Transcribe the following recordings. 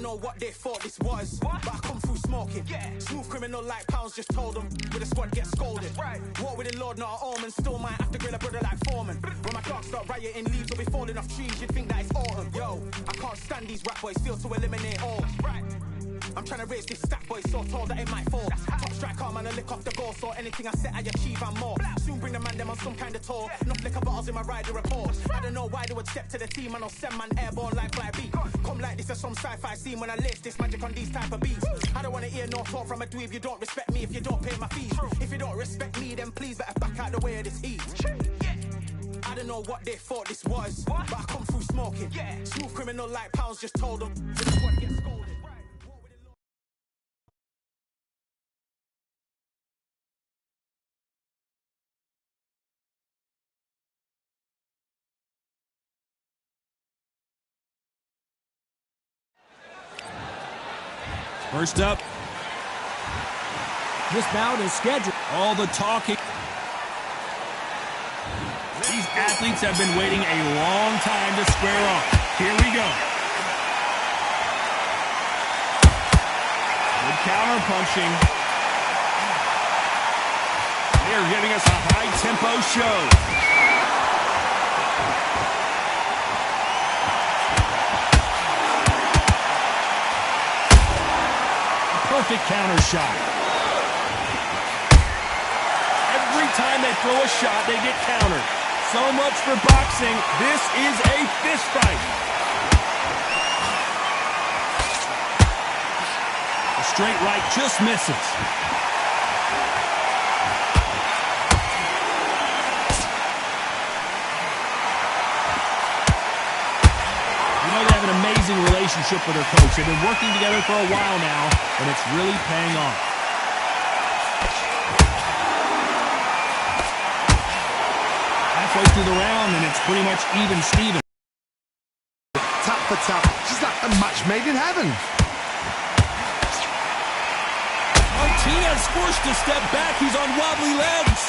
don't know what they thought this was, but I come through smoking. Smooth criminal like pounds, just told them with a squad get scolded. Walk with the Lord, not an omen. Still might have to grill a brother like Foreman. When my dogs start rioting, leaves will be falling off trees. You'd think that it's autumn. Yo, I can't stand these rap boys, feel to eliminate all. I'm trying to raise this stack boy, so tall that it might fall. Top striker, man, I lick off the goal, so anything I set, I achieve and more. Soon bring the man them on some kind of tour. Enough liquor bottles in my rider report. I don't know why they would step to the team, and I'll send man airborne like fly beat. Come like this as some sci-fi scene when I lace this magic on these type of beats. I don't wanna hear no talk from a dweeb. You don't respect me if you don't pay my fees. If you don't respect me, then please better back out the way of this heat. I don't know what they thought this was, but I come through smoking. Smooth criminal like pounds, just told them the squad get scolded. First up, this bout is scheduled. all the talking. These athletes have been waiting a long time to square off. Here we go. Good counter punching. They're giving us a high-tempo show. Perfect counter shot. Every time they throw a shot, they get countered. So much for boxing. This is a fist fight. A straight right just misses. They have an amazing relationship with their coach. They've been working together for a while now, and it's really paying off. Halfway through the round, and it's pretty much even Steven. Tap for tap, just like a match made in heaven. Martinez forced to step back. He's on wobbly legs.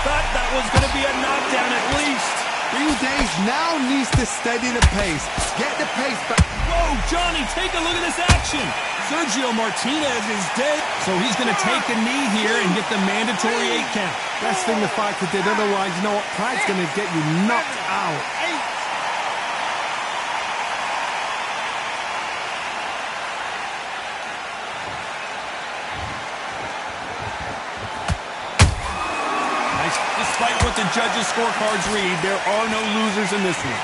Thought that was going to be a knockdown at least. Bill Days now needs to steady the pace. Get the pace back. Whoa, Johnny, take a look at this action. Sergio Martinez is dead, so he's going to take a knee here and get the mandatory 8 count. Best thing the fighter did, otherwise you know what, pride's going to get you knocked out. Despite what the judges' scorecards read, there are no losers in this one.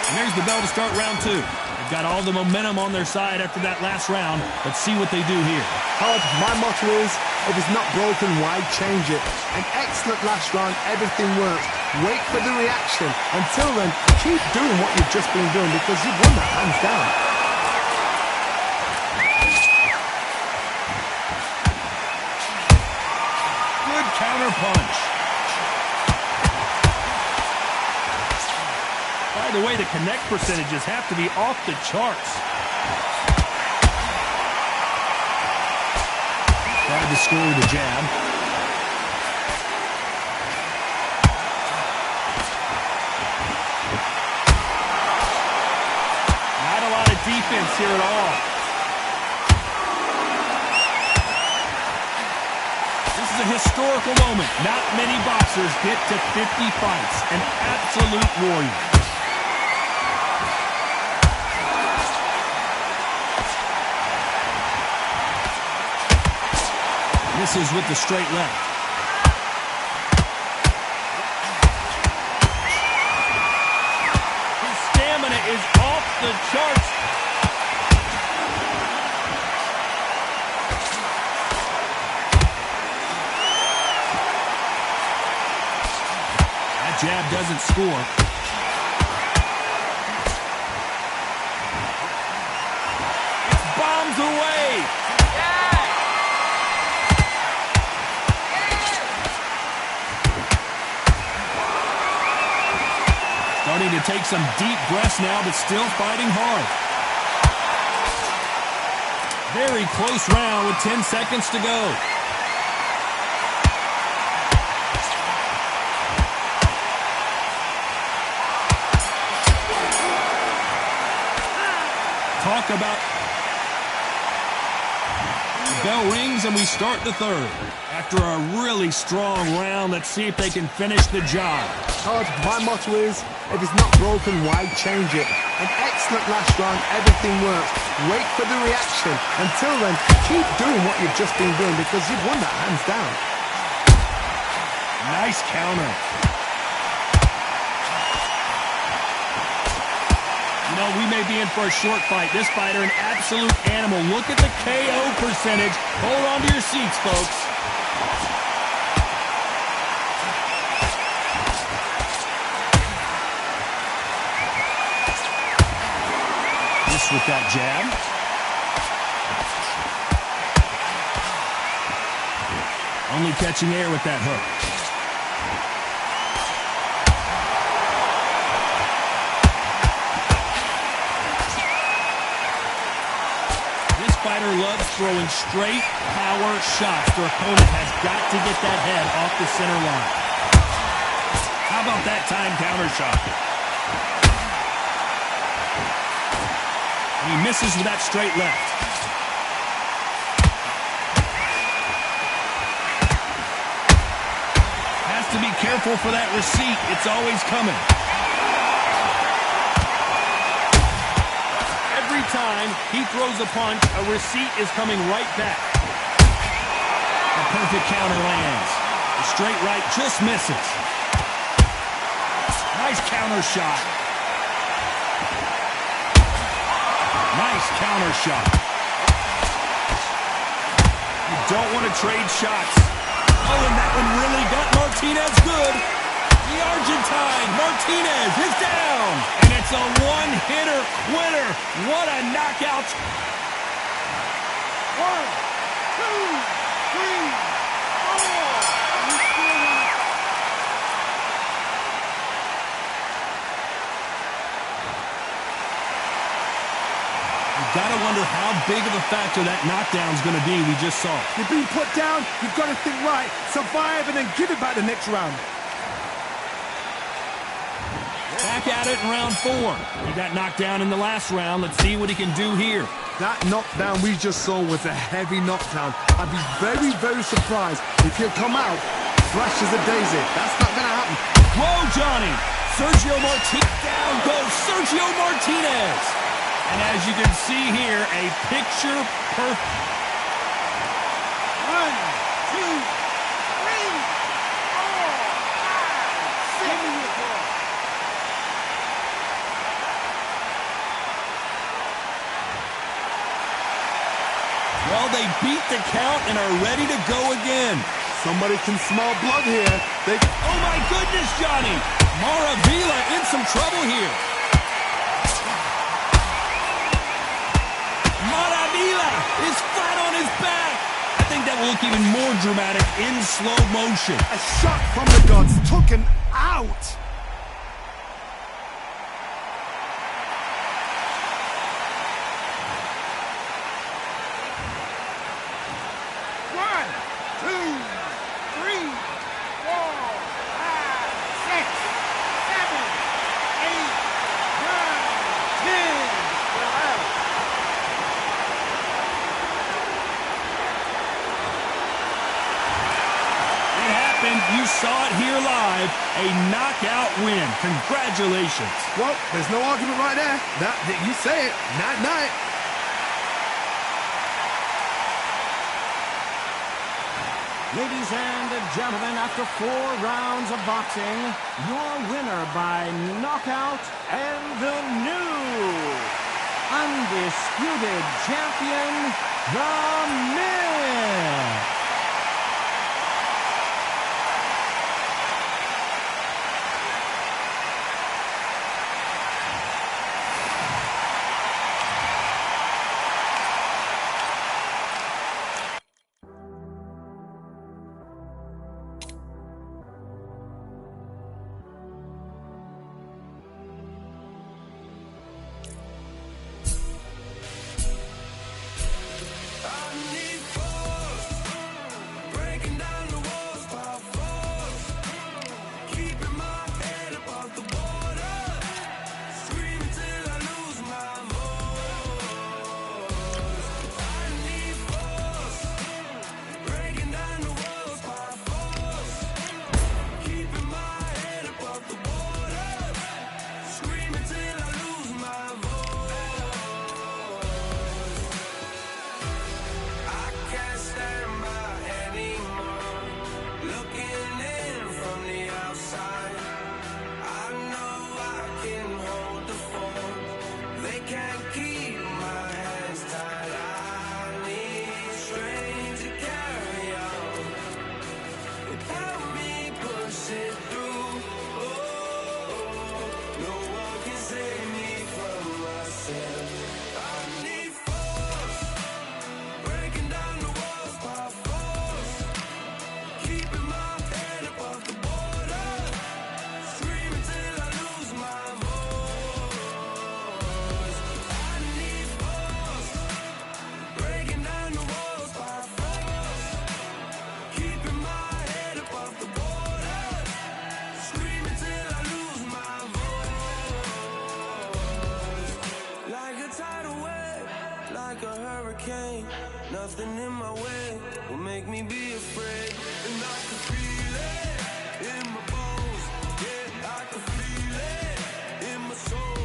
And there's the bell to start round 2. They've got all the momentum on their side after that last round. Let's see what they do here. Howard, my motto is, if it's not broken, why change it? An excellent last round, everything works. Wait for the reaction. Until then, keep doing what you've just been doing because you've won that hands down. Good counter punch. By the way, the connect percentages have to be off the charts. Tried to score with a jab. Defense here at all. This is a historical moment. Not many boxers get to 50 fights. An absolute warrior. Misses with the straight left. His stamina is off the charts. Jab doesn't score. It's bombs away. Starting to to take some deep breaths now, but still fighting hard. Very close round with 10 seconds to go. Talk about... Bell rings and we start the third. After a really strong round, let's see if they can finish the job. Todd, my motto is, if it's not broken, why change it? An excellent last round, everything works. Wait for the reaction. Until then, keep doing what you've just been doing because you've won that hands down. Nice counter. You know, we may be in for a short fight. This fighter, an absolute animal. Look at the KO percentage. Hold on to your seats, folks. This with that jab. Only catching air with that hook. Fighter loves throwing straight power shots. Their opponent has got to get that head off the center line. How about that time counter shot? And he misses with that straight left. Has to be careful for that receipt. It's always coming. Every time he throws a punch, a receipt is coming right back. A perfect counter lands. The straight right just misses. Nice counter shot. Nice counter shot. You don't want to trade shots. Oh, and that one really got Martinez good. The Argentine, Martinez, is down. And it's a one-hitter winner. What a knockout. 1, 2, 3, 4. You've got to wonder how big of a factor that knockdown's going to be we just saw. You've been put down, you've got to think right, survive and then give it back the next round. Back at it in round 4. He got knocked down in the last round. Let's see what he can do here. That knockdown we just saw was a heavy knockdown. I'd be very, very surprised if he'll come out fresh as a daisy. That's not going to happen. Whoa, Johnny! Sergio Martinez. Down goes Sergio Martinez. And as you can see here, a picture perfect. 1, 2, 3, 4, 5, 6. Well, they beat the count and are ready to go again. Somebody can smell blood here. Oh, my goodness, Johnny. Maravilla in some trouble here. Maravilla is flat on his back. I think that will look even more dramatic in slow motion. A shot from the gods took him out. You saw it here live, a knockout win. Congratulations. Well, there's no argument right there. You say it. Night-night. Ladies and gentlemen, after 4 rounds of boxing, your winner by knockout and the new undisputed champion, The Miz. me be afraid. And I can feel it in my bones. Yeah, I can feel it in my soul.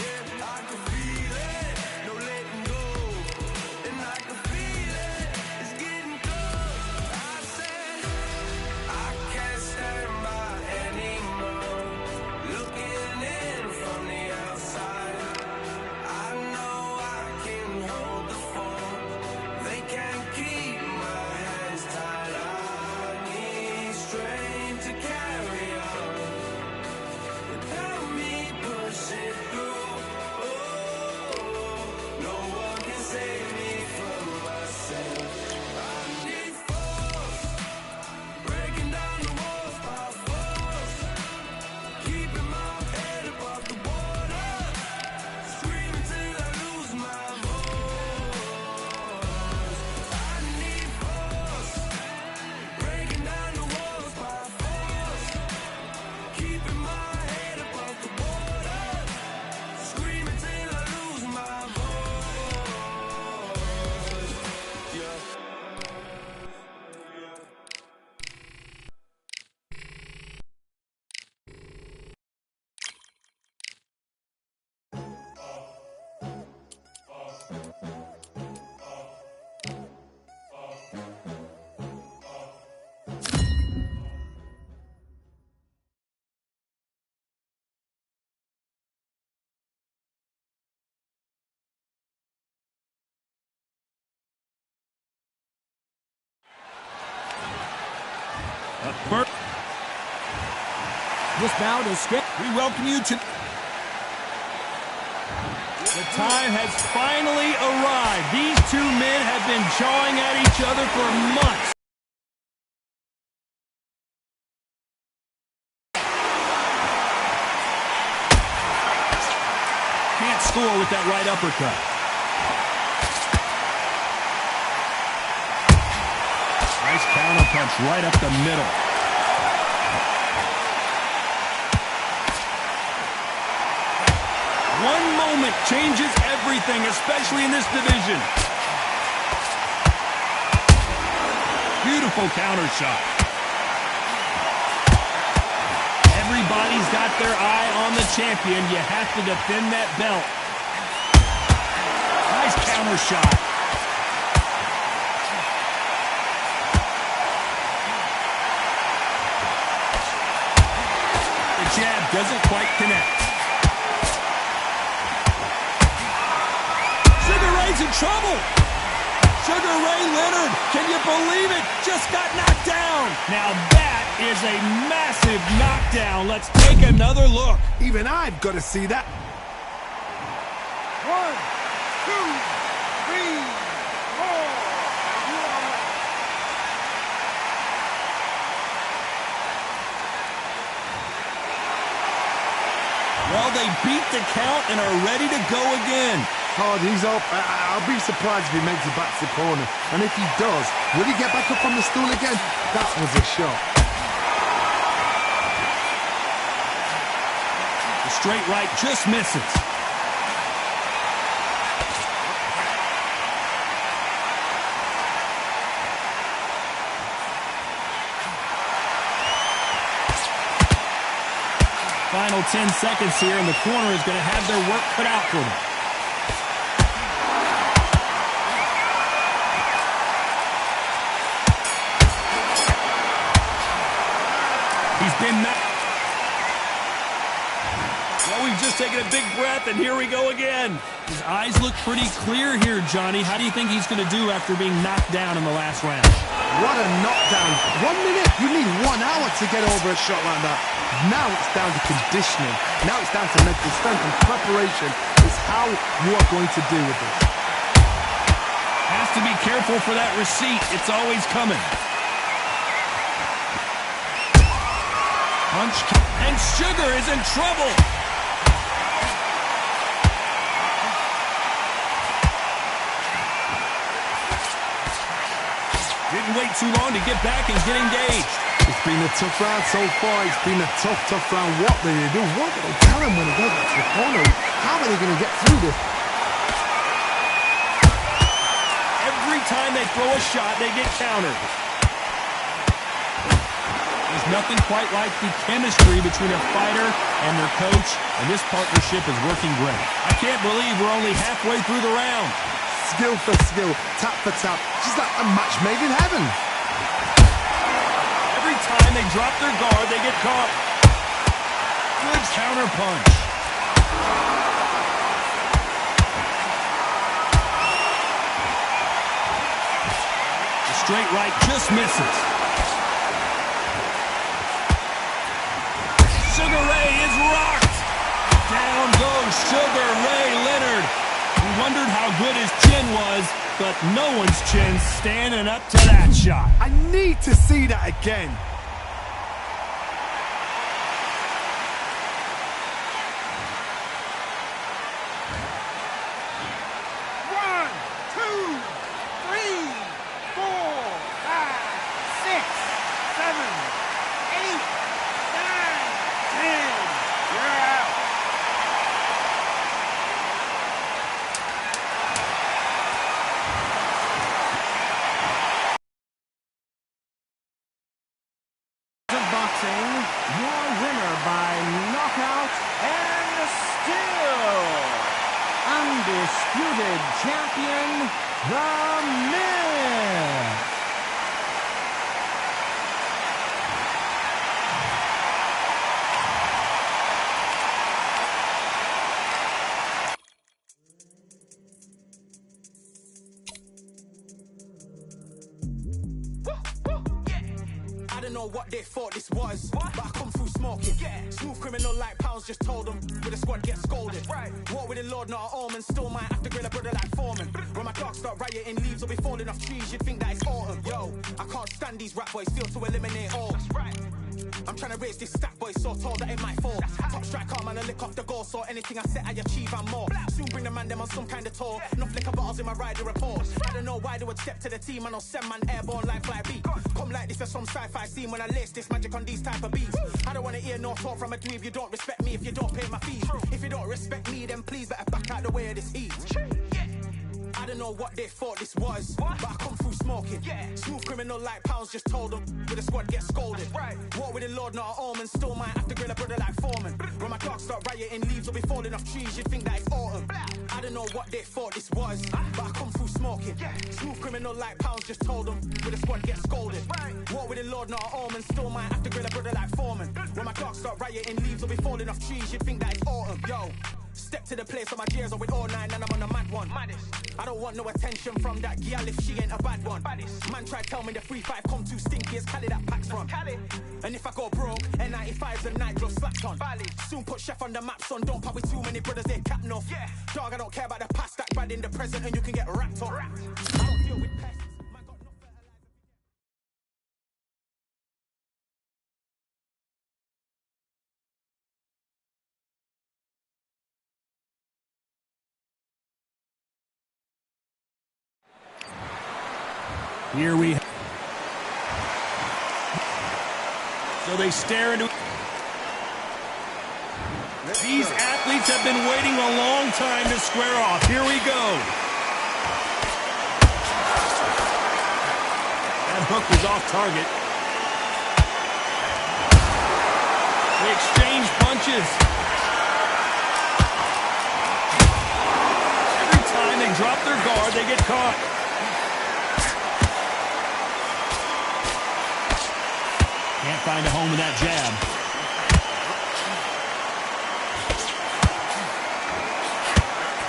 Yeah, I can feel it, no letting go. And I can feel it, it's getting close. I said, I can't stand by anymore. Looking in from the outside, I know I can hold the phone. They can't keep my hands tied. I need strength to carry on without me pushing through. Oh, no one can save me from myself. I need force, breaking down the walls by force, keeping my head above the water, screaming till I lose my voice. I need force, breaking down the walls by force, keeping my head above the water, screaming till I lose my voice. Yeah. This bout is skipped. We welcome you to... The time has finally arrived. These two men have been jawing at each other for months. Can't score with that right uppercut. Nice counter punch right up the middle. One moment changes everything, especially in this division. Beautiful counter shot. Everybody's got their eye on the champion. You have to defend that belt. Nice counter shot. The jab doesn't quite connect. Sugar Ray's in trouble. Sugar Ray Leonard, can you believe it? Just got knocked down. Now that is a massive knockdown. Let's take another look. Even I've got to see that. 1, 2, 3, 4. You are Well, they beat the count and are ready to go again. Oh, he's up. I'll be surprised if he makes it back to the corner. And if he does, will he get back up on the stool again? That was a shot. The straight right just misses. Final 10 seconds here, and the corner is going to have their work cut out for them. He's been knocked. Well, we've just taken a big breath, and here we go again. His eyes look pretty clear here, Johnny. How do you think he's going to do after being knocked down in the last round? What a knockdown. 1 minute. You need 1 hour to get over a shot like that. Now it's down to conditioning. Now it's down to mental strength and preparation. Is how you are going to deal with this. Has to be careful for that receipt. It's always coming. Punch, and Sugar is in trouble. Didn't wait too long to get back and get engaged. It's been a tough round so far. It's been a tough round. What do they do? What do they tell him when he goes back to the corner? How are they going to get through this? Every time time they throw a shot, they get countered. There's nothing quite like the chemistry between a fighter and their coach, and this partnership is working great. I can't believe we're only halfway through the round. Skill for skill, tap for tap. She's like a match made in heaven. Every time they drop their guard, they get caught. Good counter punch. The straight right just misses. Sugar Ray is rocked. Down goes Sugar Ray Leonard. We wondered how good his chin was, but no one's chin's standing up to that shot. I need to see that again. One, two, three, four, five, six, seven, eight, nine, 10. You're out. Of boxing, your winner by knockout and still undisputed champion, The Miz. I don't know what they thought this was, but I come through smoking. Smooth criminal like pounds, just told them. With a squad get scolded. War with the Lord, not an almond. Still might have to grill a brother like Foreman. When my dogs start rioting, leaves will be falling off trees. You'd think that it's autumn. Yo, I can't stand these rap boys, feel to eliminate all. I'm trying to raise this stack boy so tall that it might fall. Top striker, man, I lick off the goal. So anything I set, I achieve and more. Soon bring the man them on some kind of tour. Enough liquor bottles in my rider report. I don't know why they would step to the team. I know send man airborne like fly beat. Come like this as some sci-fi scene when I lace this magic on these type of beats. I don't want to hear no talk from a dweeb. You don't respect me if you don't pay my fees. If you don't respect me, then please better back out the way of this heat. I don't know what they thought this was, but I come through smoking. Smooth criminal like pounds, just told them. With the squad get scolded. War with the Lord, not an almond. Still might have to grill a brother like Foreman. When my dogs start rioting, leaves will be falling off trees. You'd think that it's autumn. I don't know what they thought this was, but I come through smoking. Smooth criminal like pounds, just told them. With the squad get scolded. War with the Lord, not an almond. Still might have to grill a brother like Foreman. When my dogs start rioting, leaves will be falling off trees. You'd think that it's autumn. Yo. Step to the place where my gears are with all nine and I'm on a mad one. I don't want no attention from that girl if she ain't a bad one. Man try tell me the 3-5 come too stinky as Cali that packs from. And if I go broke, N95s and nitro slapped on. Soon put Chef on the map, son. Don't pop with too many brothers, they cap enough. Dog, I don't care about the past, that bad in the present and you can get wrapped up. I don't deal with pests. Man got no better life. Here we so they stare into. These athletes have been waiting a long time to square off. Here we go. That hook was off target. They exchange punches. Every time they drop their guard, they get caught. Can't find a home with that jab.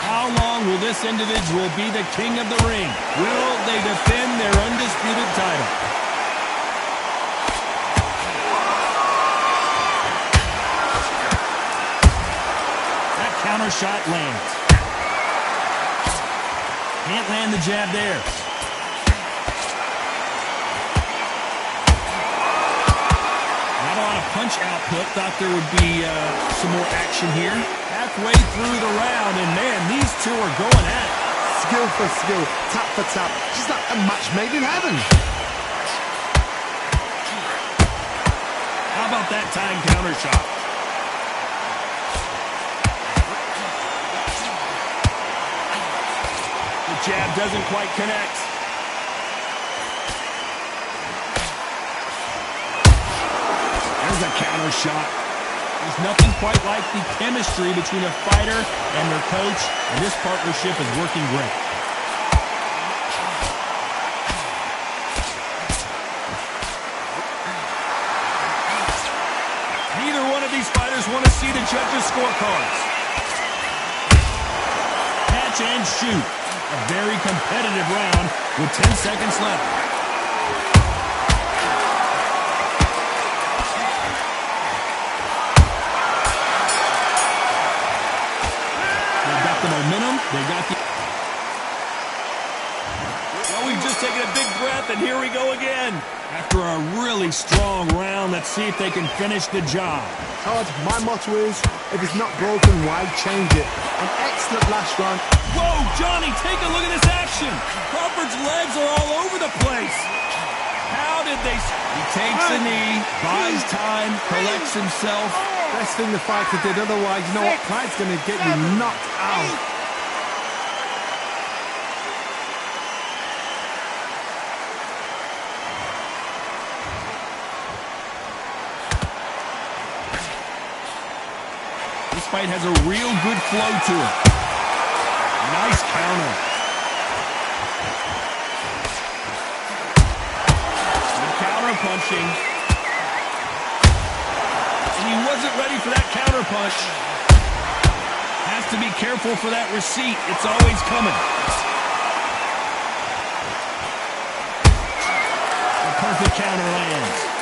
How long will this individual be the king of the ring? Will they defend their undisputed title? That counter shot lands. Can't land the jab there. Punch output, thought there would be some more action here. Halfway through the round, and man, these two are going at it. Skill for skill, tap for tap. She's like a match made in heaven. How about that time counter shot? The jab doesn't quite connect. There's a counter shot. There's nothing quite like the chemistry between a fighter and their coach, and this partnership is working great. Neither one of these fighters want to see the judges' scorecards. Catch and shoot. A very competitive round with 10 seconds left. They got the momentum. They got the... Well, we've just taken a big breath, and here we go again. After a really strong round, let's see if they can finish the job. Todd, my motto is, if it's not broken, why change it? An excellent last round. Whoa, Johnny, take a look at this action. Crawford's legs are all over the place. How did they... He takes a knee, buys time, collects himself. Best thing the fighter did, otherwise, you know what? Pride's going to get you knocked out. This fight has a real good flow to it. Nice counter. Good counter punching. And he wasn't ready for that counter punch. Has to be careful for that receipt. It's always coming. The perfect counter lands.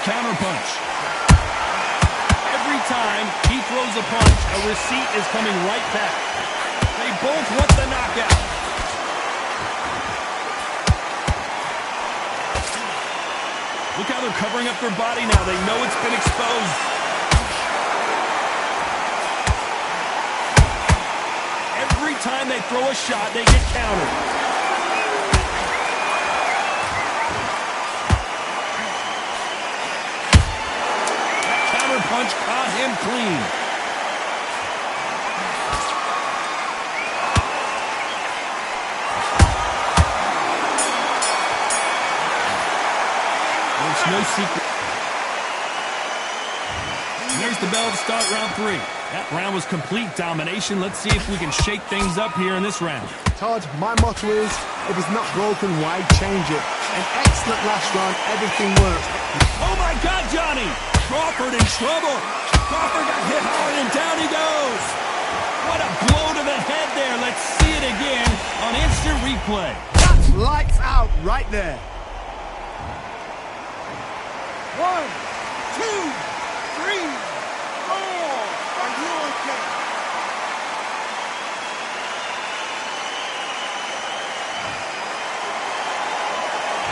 Counter punch. Every time he throws a punch, a receipt is coming right back. They both want the knockout. Look how they're covering up their body now. They know it's been exposed. Every time they throw a shot, they get countered. Punch caught him clean. It's no secret. And there's the bell to start round 3. That round was complete domination. Let's see if we can shake things up here in this round. Todd, my motto is, if it's not broken, why change it? An excellent last round, everything works. Oh my God, Johnny! Crawford in trouble. Crawford got hit hard and down he goes. What a blow to the head there. Let's see it again on instant replay. That's lights out right there. 1, 2, 3, 4. Are you okay?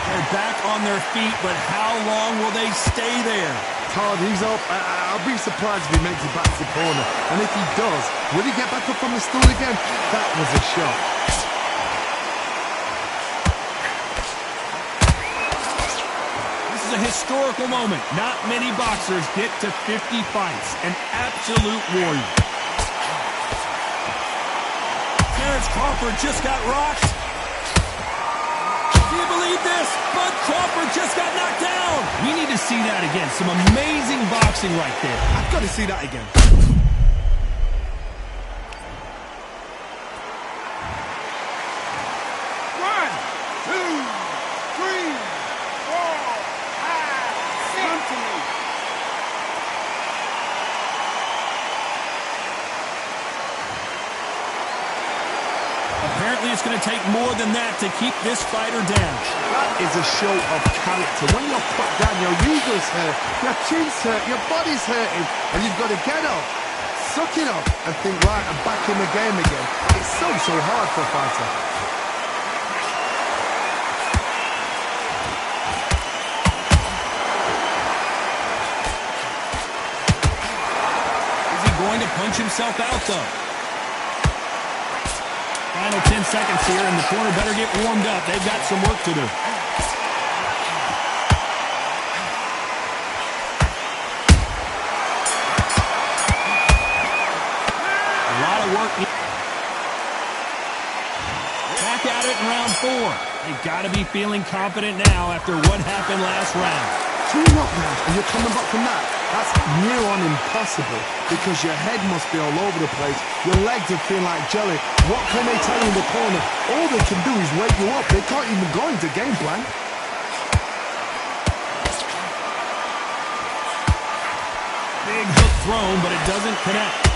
They're back on their feet, but how long will they stay there? Todd, he's up. I'll be surprised if he makes it back to the corner. And if he does, will he get back up on the stool again? That was a shot. This is a historical moment. Not many boxers get to 50 fights. An absolute warrior. Terence Crawford just got rocked. Do you believe this? Bud Crawford just got knocked down. We need to see that again. Some amazing boxing right there. I've got to see that again. 1, 2, 3, 4, 5, 6. Apparently it's going to take more than that to keep this fighter down. That is a show of character. When you're put down, your ego's hurt, your chin's hurt, your body's hurting, and you've got to get up, suck it up, and think, right, I'm back in the game again. It's so hard for a fighter. Is he going to punch himself out, though? Final 10 seconds here, and the corner better get warmed up. They've got some work to do. 4. They've got to be feeling confident now after what happened last round. 2 knockdowns and you're coming back from that? That's near on impossible because your head must be all over the place. Your legs are feeling like jelly. What can they tell you in the corner? All they can do is wake you up. They can't even go into game plan. Big hook thrown, but it doesn't connect.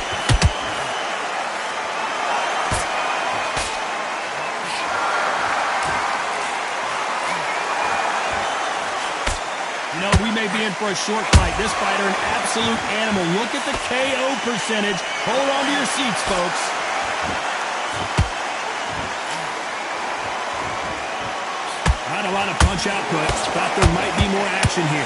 You know, we may be in for a short fight. This fighter, an absolute animal. Look at the KO percentage. Hold on to your seats, folks. Not a lot of punch output. Thought there might be more action here.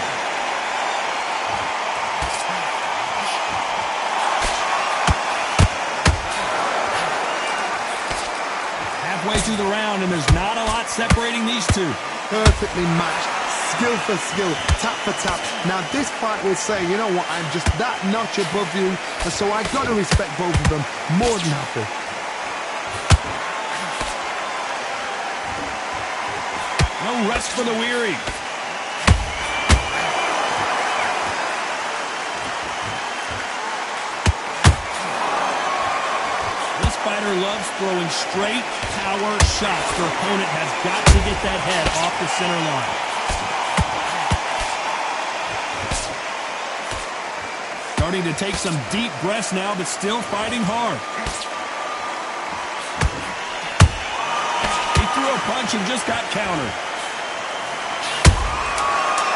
Halfway through the round, and there's not a lot separating these two. Perfectly matched. Skill for skill, tap for tap. Now this fight will say, you know what, I'm just that notch above you, and so I got to respect both of them more than happy. No rest for the weary. This fighter loves throwing straight power shots. Their opponent has got to get that head off the center line. Starting to take some deep breaths now, but still fighting hard. He threw a punch and just got countered.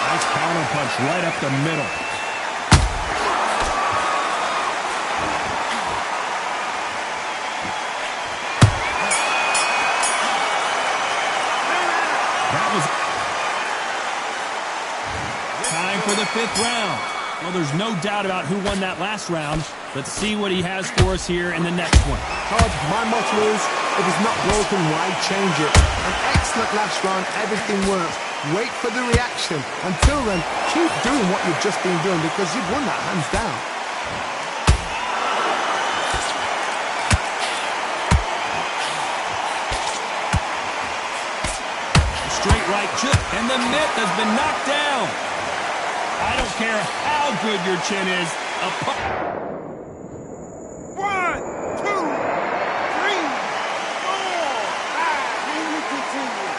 Nice counter punch right up the middle. That was time for the 5th round. Well, there's no doubt about who won that last round. Let's see what he has for us here in the next one. Todd, my motto is, if it's not broken, why change it? An excellent last round, everything works. Wait for the reaction. Until then, keep doing what you've just been doing because you've won that hands down. Straight right hook, and the mitt has been knocked down. I don't care how good your chin is. 1, 2, 3, 4, 5. Can we continue?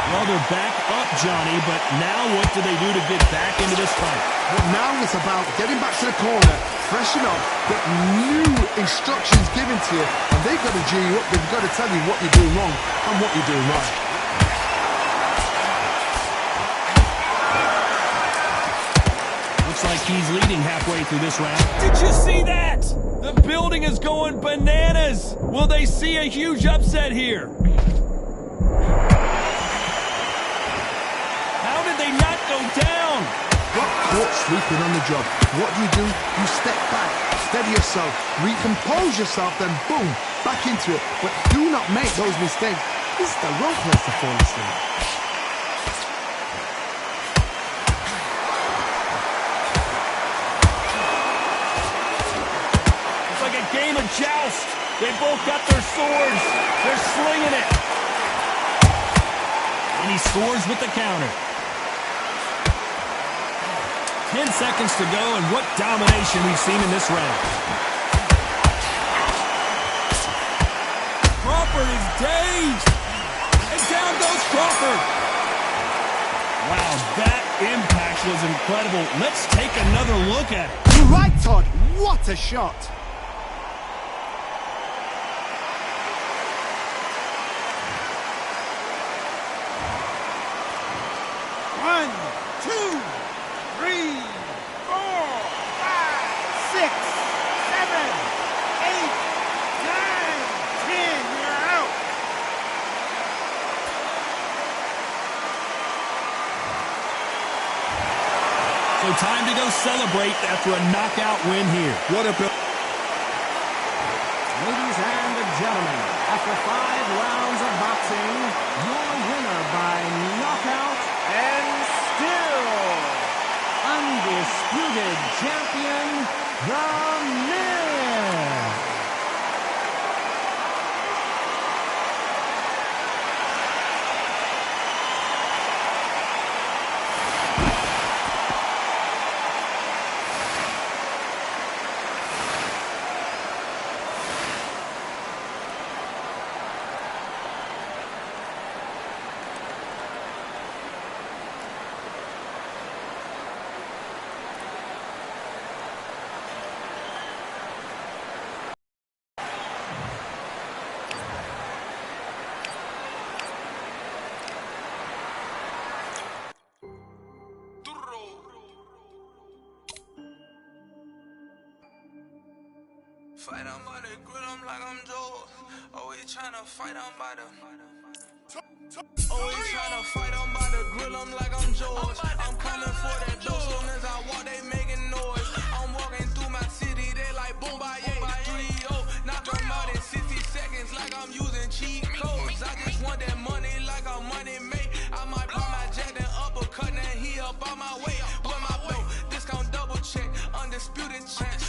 Well, they're back up, Johnny, but now what do they do to get back into this fight? But now it's about getting back to the corner, freshen up, get new instructions given to you, and they've got to G you up. They've got to tell you what you're doing wrong and what you're doing right. Looks like he's leading halfway through this round. Did you see that? The building is going bananas. Will they see a huge upset here? How did they not go down? Got caught sleeping on the job. What do? You step back, steady yourself, recompose yourself, then boom, back into it. But do not make those mistakes. This is the wrong place to fall asleep. It's like a game of joust. They both got their swords. They're slinging it. And he scores with the counter. 10 seconds to go, and what domination we've seen in this round. Crawford is dazed. And down goes Crawford. Wow, that impact was incredible. Let's take another look at it. You're right, Todd. What a shot. One, 2, 3, 4, 5, 6, 7, 8, 9, 10. You're out. So time to go celebrate after a knockout win here. What a... Ladies and gentlemen, after 5 rounds of boxing, your winner by knockout and still undisputed champion, the Fight, I'm by the grill, I'm like I'm Joe. Always tryna fight, I'm by the. Always tryna fight, I'm by the grill, I'm like I'm George. I'm coming for that dough, soon as I walk, they making noise. I'm walking through my city, they like boom, by 3-0. Knock them out in 60 seconds, like I'm using cheat codes. I just want that money, like I'm money made. I might pop my jack, then uppercut, then he up on my way. With my belt, discount double check, undisputed champ.